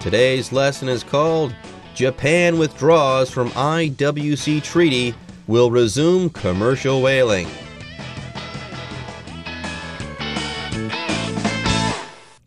Today's lesson is called Japan Withdraws from IWC Treaty, Will Resume Commercial Whaling.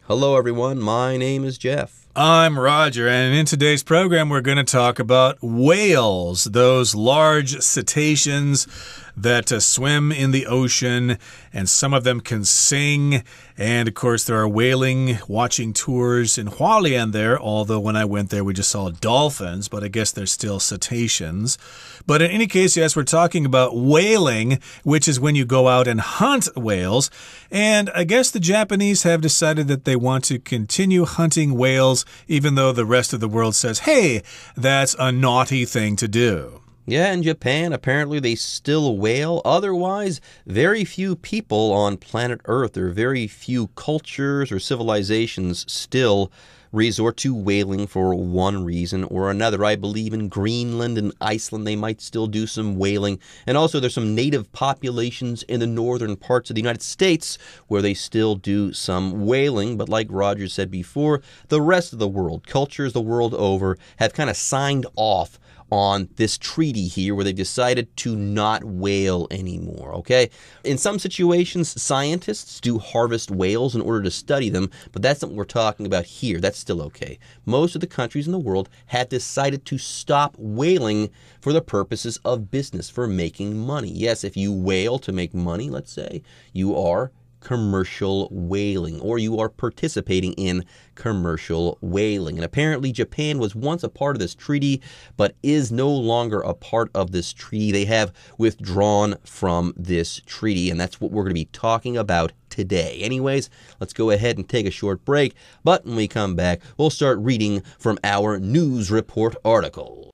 Hello everyone, my name is Jeff. I'm Roger, and in today's program we're going to talk about whales, those large cetaceans that swim in the ocean, and some of them can sing. And of course there are whaling watching tours in Hualien there, although when I went there we just saw dolphins, but I guess they're still cetaceans. But in any case, yes, we're talking about whaling, which is when you go out and hunt whales. And I guess the Japanese have decided that they want to continue hunting whales, even though the rest of the world says, hey, that's a naughty thing to do. Yeah, in Japan, apparently they still whale. Otherwise, very few people on planet Earth or very few cultures or civilizations still resort to whaling for one reason or another. I believe in Greenland and Iceland they might still do some whaling. And also there's some native populations in the northern parts of the United States where they still do some whaling. But like Roger said before, the rest of the world, cultures the world over, have kind of signed off on this treaty here where they've decided to not whale anymore, okay? In some situations, scientists do harvest whales in order to study them, but that's not what we're talking about here. That's still okay. Most of the countries in the world have decided to stop whaling for the purposes of business, for making money. Yes, if you whale to make money, let's say, you are commercial whaling, or you are participating in commercial whaling. And apparently Japan was once a part of this treaty, but is no longer a part of this treaty. They have withdrawn from this treaty, and that's what we're going to be talking about today. Anyways, let's go ahead and take a short break, but when we come back, we'll start reading from our news report article.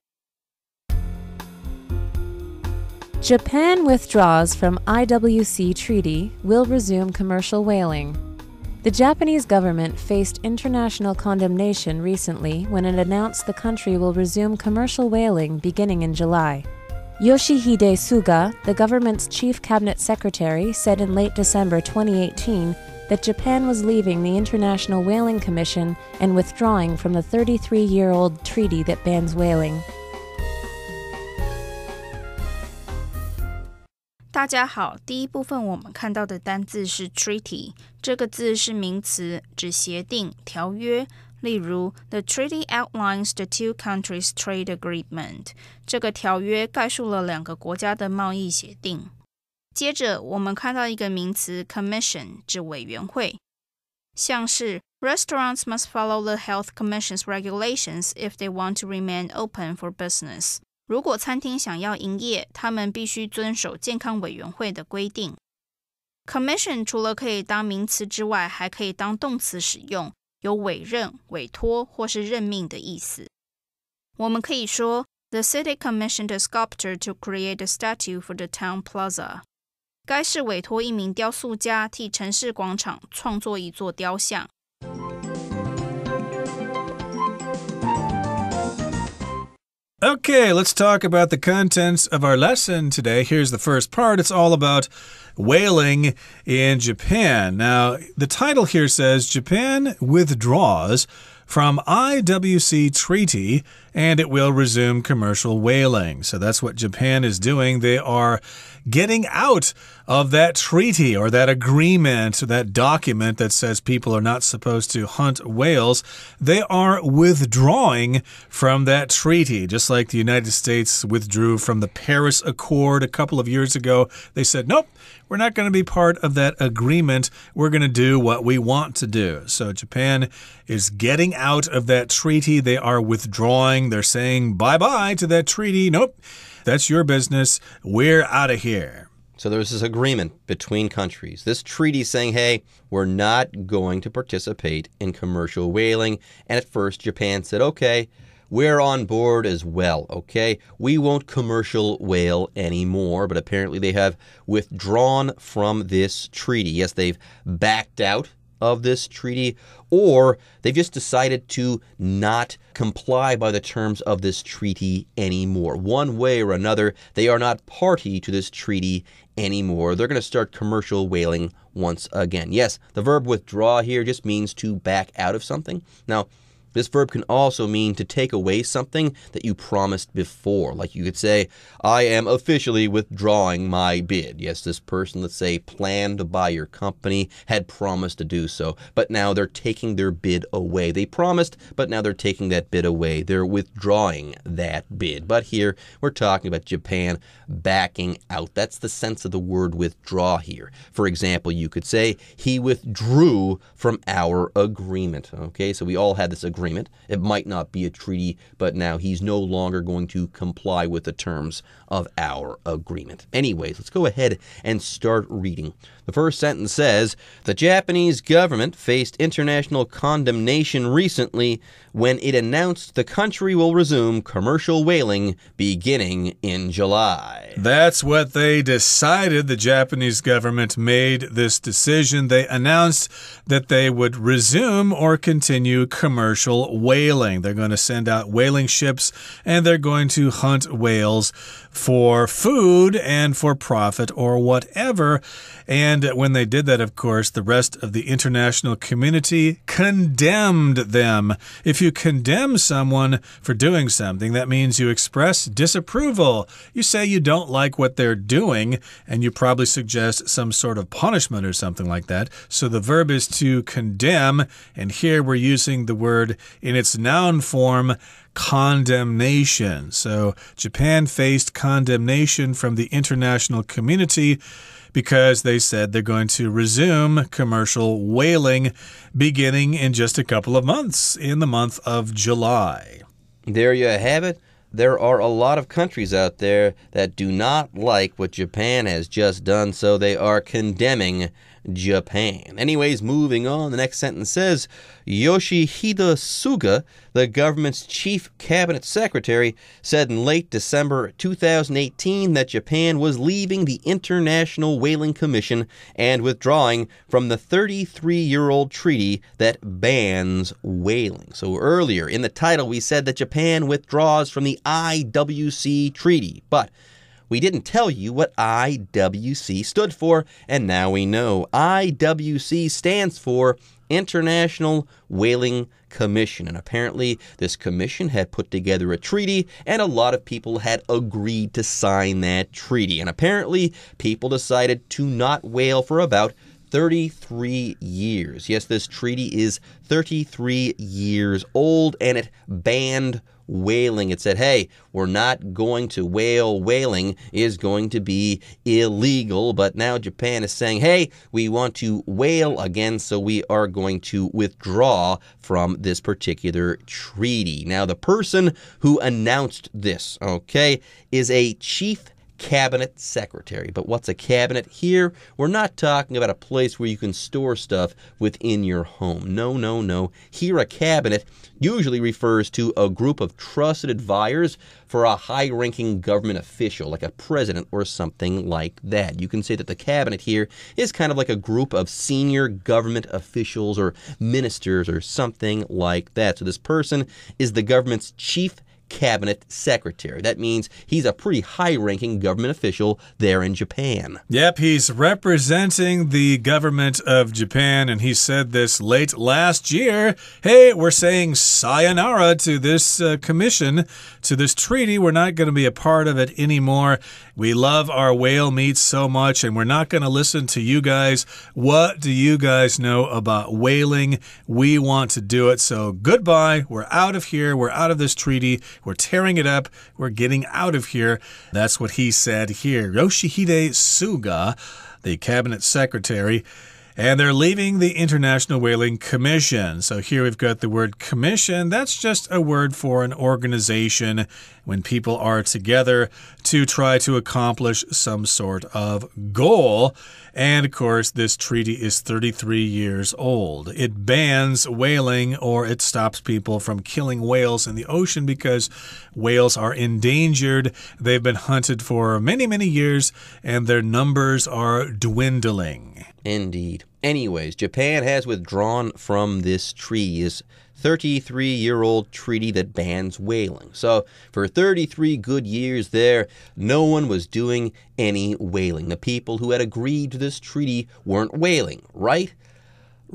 Japan withdraws from IWC Treaty, will resume commercial whaling. The Japanese government faced international condemnation recently when it announced the country will resume commercial whaling beginning in July. Yoshihide Suga, the government's chief cabinet secretary, said in late December 2018 that Japan was leaving the International Whaling Commission and withdrawing from the 33-year-old treaty that bans whaling. 大家好，第一部分我们看到的单字是 treaty， 这个字是名词，指协定、条约。例如 The treaty outlines the two countries' trade agreement， 这个条约概述了两个国家的贸易协定。接着我们看到一个名词 commission， 指委员会，像是 Restaurants must follow the Health Commission's regulations if they want to remain open for business。如果餐厅想要营业，他们必须遵守健康委员会的规定。Commission 除了可以当名词之外，还可以当动词使用，有委任、委托或是任命的意思。我们可以說 The city commissioned a sculptor to create a statue for the town plaza。该市委托一名雕塑家替城市广场创作一座雕像。Okay, let's talk about the contents of our lesson today. Here's the first part. It's all about whaling in Japan. Now, the title here says Japan withdraws from IWC Treaty and it will resume commercial whaling. So that's what Japan is doing. They are getting out of that treaty or that agreement, that document that says people are not supposed to hunt whales. They are withdrawing from that treaty, just like the United States withdrew from the Paris Accord a couple of years ago. They said, nope, we're not going to be part of that agreement. We're going to do what we want to do. So Japan is getting out of that treaty. They are withdrawing. They're saying bye-bye to that treaty. Nope, that's your business. We're out of here. So there's this agreement between countries. This treaty saying, hey, we're not going to participate in commercial whaling. And at first, Japan said, okay, we're on board as well, okay? We won't commercial whale anymore, but apparently they have withdrawn from this treaty. Yes, they've backed out of this treaty, or they've just decided to not comply by the terms of this treaty anymore. One way or another, they are not party to this treaty anymore. They're going to start commercial whaling once again. Yes, the verb withdraw here just means to back out of something. Now, This verb can also mean to take away something that you promised before. Like you could say, I am officially withdrawing my bid. Yes, this person, let's say, planned to buy your company, had promised to do so, but now they're taking their bid away. They promised, but now they're taking that bid away. They're withdrawing that bid. But here, we're talking about Japan backing out. That's the sense of the word withdraw here. For example, you could say, he withdrew from our agreement. Okay, so we all had this agreement. It might not be a treaty, but now he's no longer going to comply with the terms of our agreement. Anyways, let's go ahead and start reading. The first sentence says, the Japanese government faced international condemnation recently when it announced the country will resume commercial whaling beginning in July. That's what they decided. The Japanese government made this decision. They announced that they would resume or continue commercial whaling. They're going to send out whaling ships and they're going to hunt whales for food and for profit or whatever. And when they did that, of course, the rest of the international community condemned them. If you condemn someone for doing something, that means you express disapproval. You say you don't like what they're doing, and you probably suggest some sort of punishment or something like that. So the verb is to condemn, and here we're using the word in its noun form, condemnation. So Japan faced condemnation from the international community because they said they're going to resume commercial whaling beginning in just a couple of months, in the month of July. There you have it. There are a lot of countries out there that do not like what Japan has just done, so they are condemning Japan. Anyways, moving on, the next sentence says, Yoshihide Suga, the government's chief cabinet secretary, said in late December 2018 that Japan was leaving the International Whaling Commission and withdrawing from the 33-year-old treaty that bans whaling. So earlier in the title, we said that Japan withdraws from the IWC treaty, but we didn't tell you what IWC stood for, and now we know. IWC stands for International Whaling Commission, and apparently this commission had put together a treaty, and a lot of people had agreed to sign that treaty, and apparently people decided to not whale for about 33 years. Yes, this treaty is 33 years old, and it banned whaling. It said, hey, we're not going to whale. Whaling is going to be illegal. But now Japan is saying, hey, we want to whale again, so we are going to withdraw from this particular treaty. Now, the person who announced this, okay, is a chief cabinet secretary. But what's a cabinet here? We're not talking about a place where you can store stuff within your home. No, no, no. Here, a cabinet usually refers to a group of trusted advisors for a high-ranking government official, like a president or something like that. You can say that the cabinet here is kind of like a group of senior government officials or ministers or something like that. So this person is the government's chief cabinet secretary. That means he's a pretty high-ranking government official there in Japan. Yep, he's representing the government of Japan, and he said this late last year. Hey, we're saying sayonara to this commission, to this treaty. We're not going to be a part of it anymore. We love our whale meat so much, and we're not going to listen to you guys. What do you guys know about whaling? We want to do it, so goodbye. We're out of here. We're out of this treaty. We're tearing it up. We're getting out of here. That's what he said here. Yoshihide Suga, the cabinet secretary, and they're leaving the International Whaling Commission. So here we've got the word commission. That's just a word for an organization when people are together to try to accomplish some sort of goal. And, of course, this treaty is 33 years old. It bans whaling, or it stops people from killing whales in the ocean because whales are endangered. They've been hunted for many, many years, and their numbers are dwindling. Indeed. Anyways, Japan has withdrawn from this treaty, this 33-year-old treaty that bans whaling. So for 33 good years there, no one was doing any whaling. The people who had agreed to this treaty weren't whaling, right?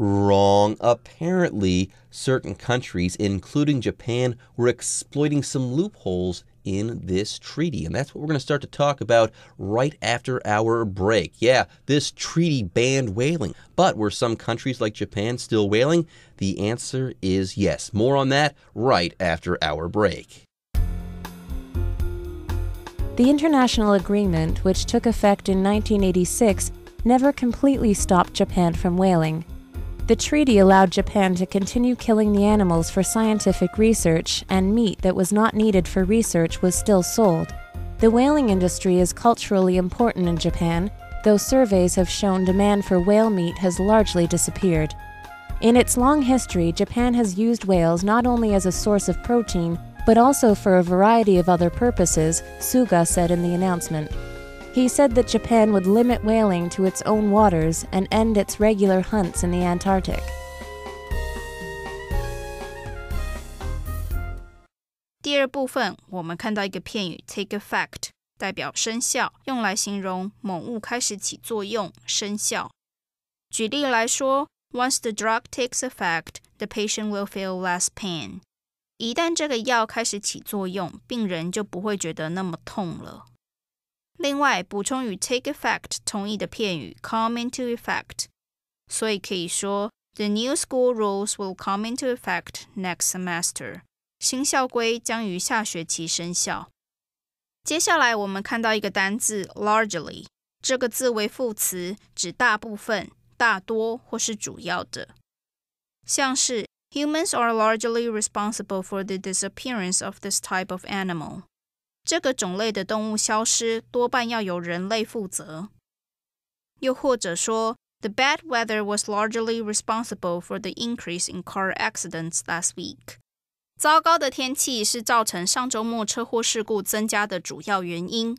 Wrong. Apparently, certain countries, including Japan, were exploiting some loopholes in this treaty. And that's what we're going to start to talk about right after our break. Yeah, this treaty banned whaling. But were some countries like Japan still whaling? The answer is yes. More on that right after our break. The international agreement, which took effect in 1986, never completely stopped Japan from whaling. The treaty allowed Japan to continue killing the animals for scientific research, and meat that was not needed for research was still sold. The whaling industry is culturally important in Japan, though surveys have shown demand for whale meat has largely disappeared. In its long history, Japan has used whales not only as a source of protein, but also for a variety of other purposes, Suga said in the announcement. He said that Japan would limit whaling to its own waters and end its regular hunts in the Antarctic. 第二部分，我们看到一个片语 take effect， 代表生效，用来形容某物开始起作用、生效。举例来说 ，Once the drug takes effect, the patient will feel less pain. 一旦这个药开始起作用，病人就不会觉得那么痛了。另外，补充与 take effect 同义的片语 come into effect， 所以可以说 The new school rules will come into effect next semester. 新校规将于下学期生效。接下来我们看到一个单字 largely， 这个字为副词，指大部分、大多或是主要的。像是 Humans are largely responsible for the disappearance of this type of animal. 这个种类的动物消失多半要由人类负责。又或者说 The bad weather was largely responsible for the increase in car accidents last week. 糟糕的天气是造成上周末车祸事故增加的主要原因。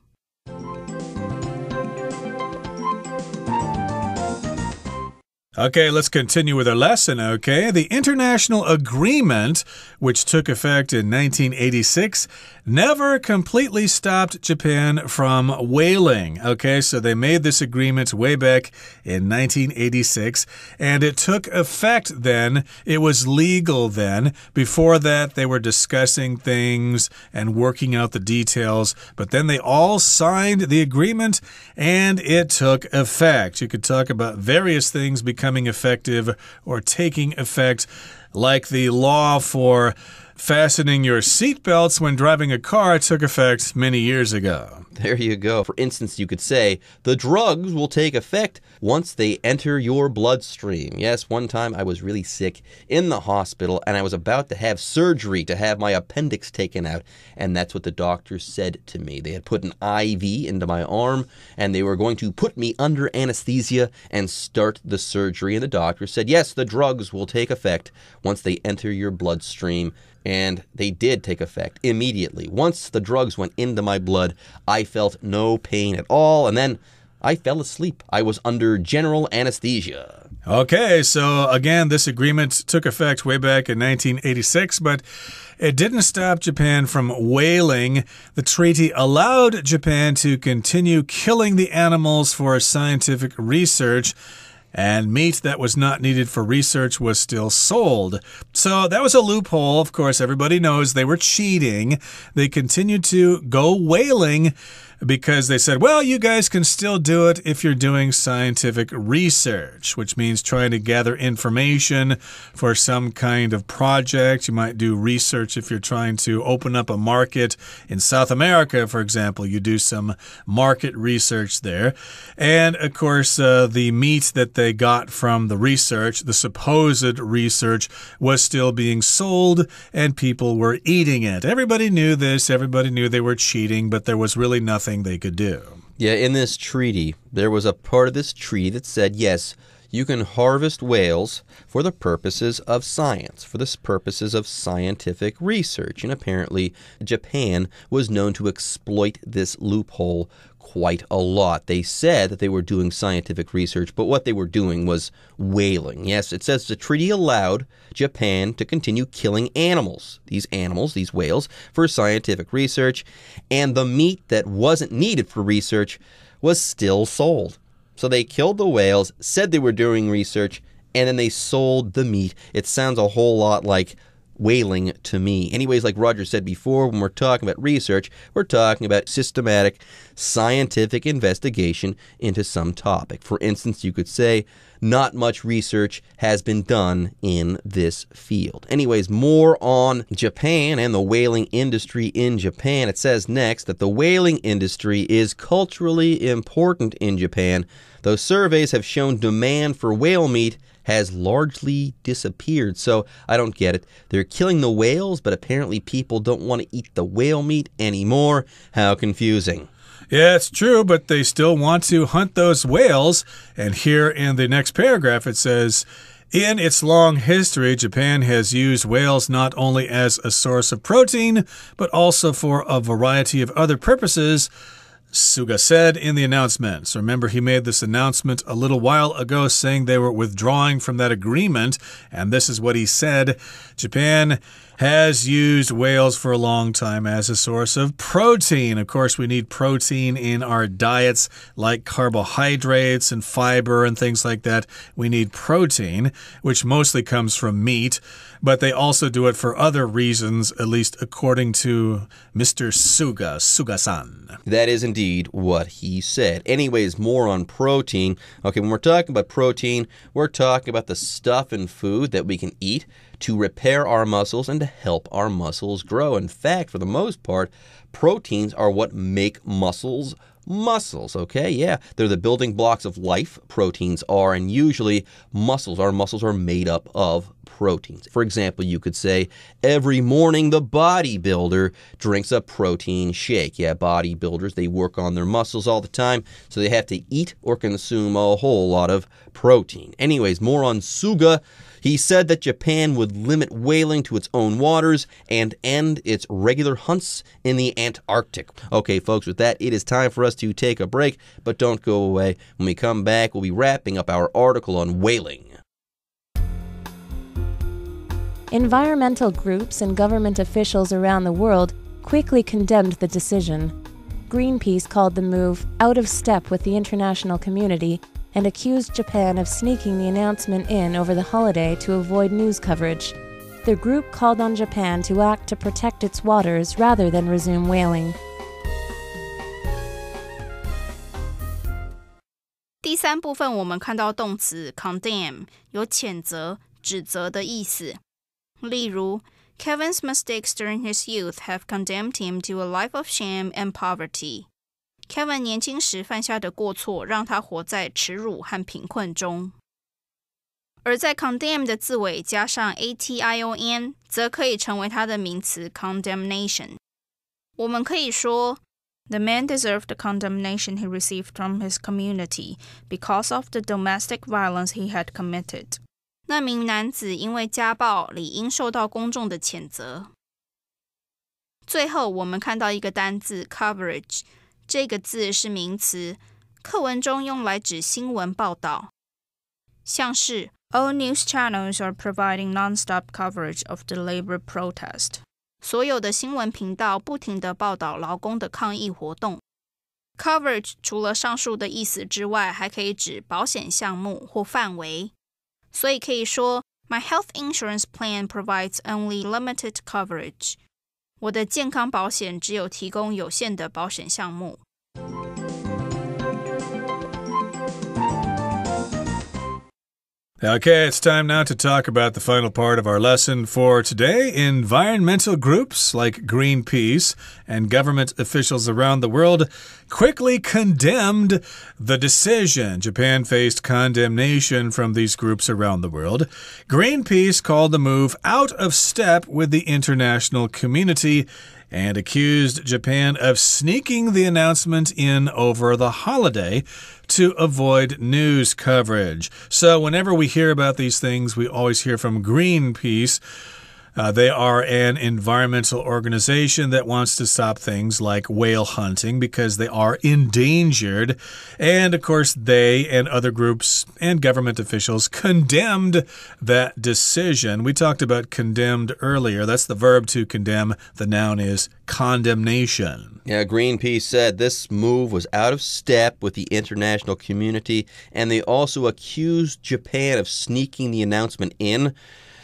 Okay, let's continue with our lesson, okay? The international agreement, which took effect in 1986, never completely stopped Japan from whaling. Okay, so they made this agreement way back in 1986, and it took effect then. It was legal then. Before that, they were discussing things and working out the details, but then they all signed the agreement, and it took effect. You could talk about various things becoming effective or taking effect, like the law for fastening your seatbelts when driving a car took effect many years ago. There you go. For instance, you could say, the drugs will take effect once they enter your bloodstream. Yes, one time I was really sick in the hospital and I was about to have surgery to have my appendix taken out. And that's what the doctors said to me. They had put an IV into my arm and they were going to put me under anesthesia and start the surgery. And the doctor said, yes, the drugs will take effect once they enter your bloodstream. And they did take effect immediately. Once the drugs went into my blood, I felt no pain at all, and then I fell asleep. I was under general anesthesia. Okay, so again, this agreement took effect way back in 1986, but it didn't stop Japan from whaling. The treaty allowed Japan to continue killing the animals for scientific research, and meat that was not needed for research was still sold. So that was a loophole. Of course, everybody knows they were cheating. They continued to go whaling because they said, well, you guys can still do it if you're doing scientific research, which means trying to gather information for some kind of project. You might do research if you're trying to open up a market in South America, for example. You do some market research there. And, of course, the meat that they got from the research, the supposed research, was still being sold and people were eating it. Everybody knew this. Everybody knew they were cheating, but there was really nothing they could do. Yeah, in this treaty, there was a part of this treaty that said, yes, you can harvest whales for the purposes of science, for the purposes of scientific research. And apparently, Japan was known to exploit this loophole quite a lot. They said that they were doing scientific research, but what they were doing was whaling. Yes, it says the treaty allowed Japan to continue killing animals, these whales, for scientific research, and the meat that wasn't needed for research was still sold. So they killed the whales, said they were doing research, and then they sold the meat. It sounds a whole lot like whaling to me. Anyways, like Roger said before, when we're talking about research, we're talking about systematic scientific investigation into some topic. For instance, you could say not much research has been done in this field. Anyways, more on Japan and the whaling industry in Japan. It says next that the whaling industry is culturally important in Japan, though surveys have shown demand for whale meat has largely disappeared. So I don't get it. They're killing the whales, but apparently people don't want to eat the whale meat anymore. How confusing. Yeah, it's true, but they still want to hunt those whales. And here in the next paragraph, it says, in its long history, Japan has used whales not only as a source of protein, but also for a variety of other purposes, Suga said in the announcement. So remember, he made this announcement a little while ago saying they were withdrawing from that agreement. And this is what he said. Japan has used whales for a long time as a source of protein. Of course, we need protein in our diets, like carbohydrates and fiber and things like that. We need protein, which mostly comes from meat, but they also do it for other reasons, at least according to Mr. Suga-san. That is indeed what he said. Anyways, more on protein. Okay, when we're talking about protein, we're talking about the stuff in food that we can eat to repair our muscles and to help our muscles grow. In fact, for the most part, proteins are what make muscles, okay? Yeah, they're the building blocks of life, proteins are, and usually our muscles are made up of proteins. For example, you could say every morning the bodybuilder drinks a protein shake. Yeah, bodybuilders, they work on their muscles all the time, so they have to eat or consume a whole lot of protein. Anyways, more on Suga. He said that Japan would limit whaling to its own waters and end its regular hunts in the Antarctic. Okay, folks, with that, it is time for us to take a break, but don't go away. When we come back, we'll be wrapping up our article on whaling. Environmental groups and government officials around the world quickly condemned the decision. Greenpeace called the move out of step with the international community and accused Japan of sneaking the announcement in over the holiday to avoid news coverage. The group called on Japan to act to protect its waters rather than resume whaling. 第三部分我们看到动词 condemn 有谴责、指责的意思。例如 Kevin's mistakes during his youth have condemned him to a life of shame and poverty. Kevin 年轻时犯下的过错让他活在耻辱和贫困中。而在 condemn 的字尾加上 ation 则可以成为它的名词 condemnation。我们可以说 The man deserved the condemnation he received from his community because of the domestic violence he had committed. 那名男子因为家暴理应受到公众的谴责。最后我们看到一个单字 coverage， 这个字是名词，课文中用来指新闻报道，像是 All news channels are providing non-stop coverage of the labor protest. 所有的新闻频道不停地报道劳工的抗议活动。Coverage 除了上述的意思之外，还可以指保险项目或范围。所以可以说 My health insurance plan provides only limited coverage. 我的健康保险只有提供有限的保险项目。Okay, it's time now to talk about the final part of our lesson for today. Environmental groups like Greenpeace and government officials around the world quickly condemned the decision. Japan faced condemnation from these groups around the world. Greenpeace called the move out of step with the international community and accused Japan of sneaking the announcement in over the holiday to avoid news coverage. So whenever we hear about these things, we always hear from Greenpeace. They are an environmental organization that wants to stop things like whale hunting because they are endangered. And of course, they and other groups and government officials condemned that decision. We talked about condemned earlier. That's the verb to condemn. The noun is condemnation. Yeah, Greenpeace said this move was out of step with the international community, and they also accused Japan of sneaking the announcement in.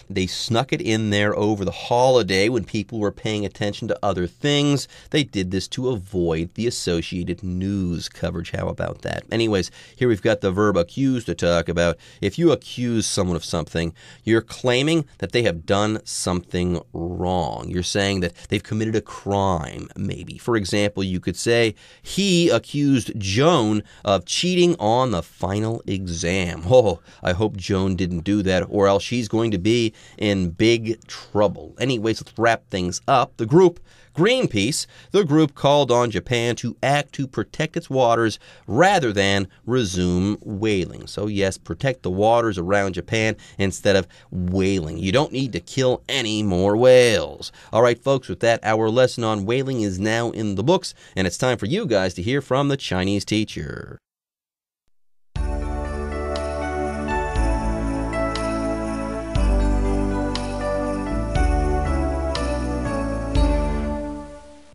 They snuck it in there over the holiday when people were paying attention to other things. They did this to avoid the Associated News coverage. How about that? Anyways, here we've got the verb accuse to talk about. If you accuse someone of something, you're claiming that they have done something wrong. You're saying that they've committed a crime, maybe. For example, you could say, he accused Joan of cheating on the final exam. Oh, I hope Joan didn't do that, or else she's going to be in big trouble. Anyways, let's wrap things up. The group Greenpeace, the group called on Japan to act to protect its waters rather than resume whaling. So yes, protect the waters around Japan instead of whaling. You don't need to kill any more whales. All right, folks, with that, our lesson on whaling is now in the books, and it's time for you guys to hear from the Chinese teacher.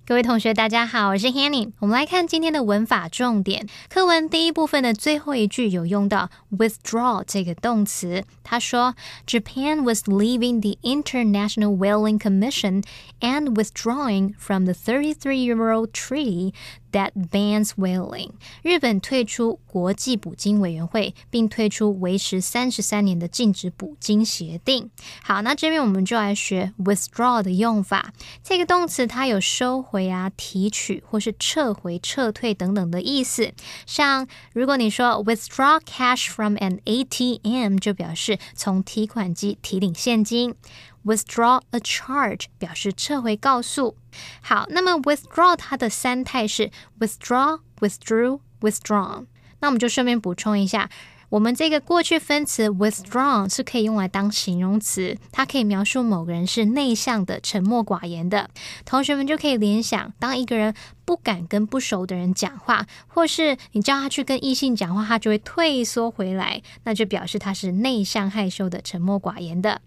各位同学大家好，我是 Hanny。 我们来看今天的文法重点。课文第一部分的最后一句有用到 withdraw 这个动词。他说 Japan was leaving the International Whaling Commission and withdrawing from the 33-year-old treaty that bans whaling. 日本退出国际捕鲸委员会，并退出维持33年的禁止捕鲸协定。好，那这边我们就来学 withdraw 的用法。这个动词它有收回啊、提取或是撤回、撤退等等的意思。像如果你说 withdraw cash from an ATM， 就表示从提款机提领现金。Withdraw a charge 表示撤回告诉。好，那么 withdraw 它的三态是 withdraw, withdrew, withdrawn。那我们就顺便补充一下，我们这个过去分词 withdrawn 是可以用来当形容词，它可以描述某个人是内向的、沉默寡言的。同学们就可以联想，当一个人不敢跟不熟的人讲话，或是你叫他去跟异性讲话，他就会退缩回来，那就表示他是内向害羞的、沉默寡言的。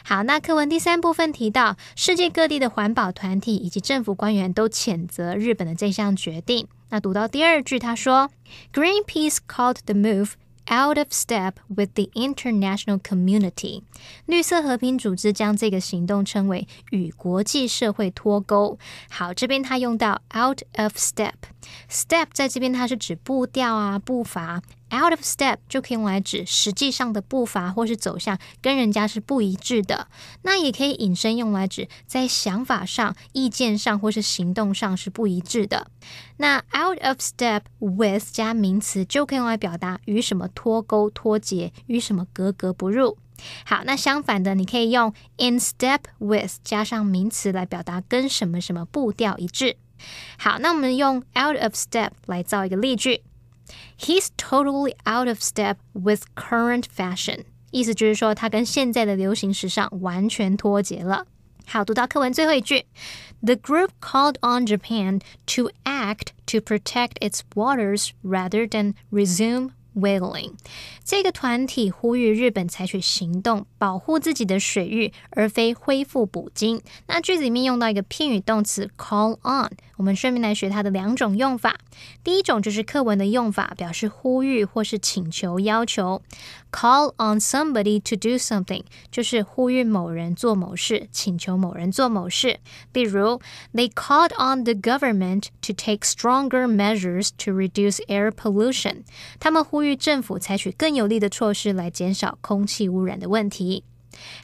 好，那课文第三部分提到，世界各地的环保团体以及政府官员都谴责日本的这项决定。那读到第二句，他说 Greenpeace called the move out of step with the international community. 绿色和平组织将这个行动称为与国际社会脱钩。好，这边它用到 out of step. Step 在这边它是指步调啊、步伐。Out of step 就可以用来指实际上的步伐或是走向跟人家是不一致的。那也可以引申用来指在想法上、意见上或是行动上是不一致的。那 out of step with 加名词就可以用来表达与什么脱钩、脱节，与什么格格不入。好，那相反的，你可以用 in step with 加上名词来表达跟什么什么步调一致。好，那我们用 out of step 来造一个例句。He's totally out of step with current fashion. 意思就是说他跟现在的流行时尚完全脱节了。好，读到课文最后一句 The group called on Japan to act to protect its waters rather than resume whaling. 这个团体呼吁日本采取行动保护自己的水域，而非恢复捕鲸。那句子里面用到一个片语动词 call on， 我们顺便来学它的两种用法。第一种就是课文的用法，表示呼吁或是请求、要求。Call on somebody to do something 就是呼吁某人做某事，请求某人做某事。例如 They called on the government to take stronger measures to reduce air pollution. 他们呼吁政府采取更有力的措施来减少空气污染的问题。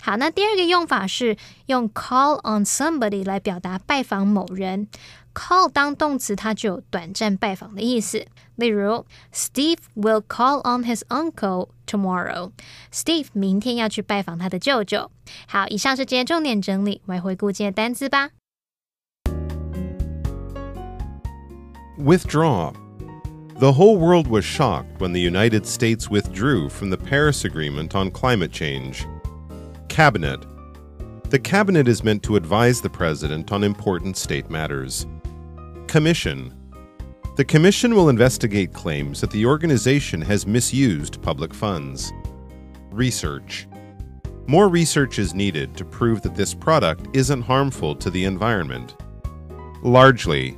好，那第二个用法是用 call on somebody 来表达拜访某人。Call 当动词，它就有短暂拜访的意思。例如 Steve will call on his uncle tomorrow. Steve 明天要去拜访他的舅舅。好，以上是今天重点整理，我们来回顾今天的单字吧。Withdraw. The whole world was shocked when the United States withdrew from the Paris Agreement on climate change. Cabinet. The cabinet is meant to advise the president on important state matters. Commission. The commission will investigate claims that the organization has misused public funds. Research. More research is needed to prove that this product isn't harmful to the environment. Largely.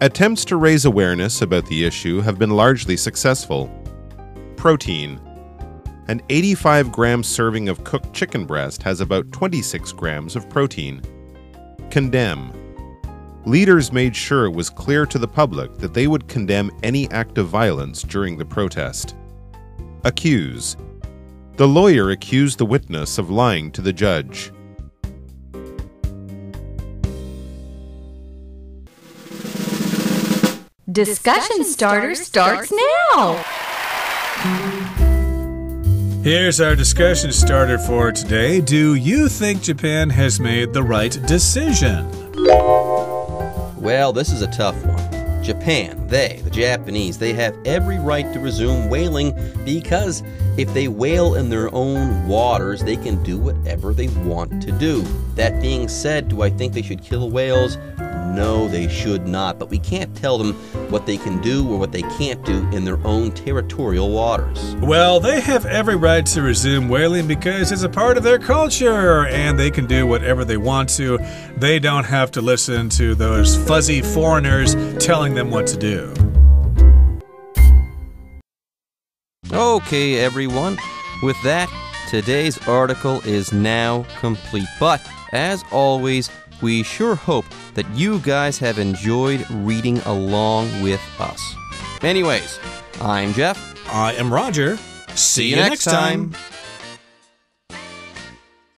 Attempts to raise awareness about the issue have been largely successful. Protein. An 85-gram serving of cooked chicken breast has about 26 grams of protein. Condemn. Leaders made sure it was clear to the public that they would condemn any act of violence during the protest. Accuse. The lawyer accused the witness of lying to the judge. Discussion starter starts now. Here's our discussion starter for today. Do you think Japan has made the right decision? Well, this is a tough one. Japan, the Japanese, they have every right to resume whaling because if they whale in their own waters, they can do whatever they want to do. That being said, do I think they should kill whales? No, they should not, but we can't tell them what they can do or what they can't do in their own territorial waters. Well, they have every right to resume whaling because it's a part of their culture and they can do whatever they want to. They don't have to listen to those fuzzy foreigners telling them what to do. Okay, everyone. With that, today's article is now complete. But, as always, we sure hope that you guys have enjoyed reading along with us. Anyways, I'm Jeff. I am Roger. See you next time.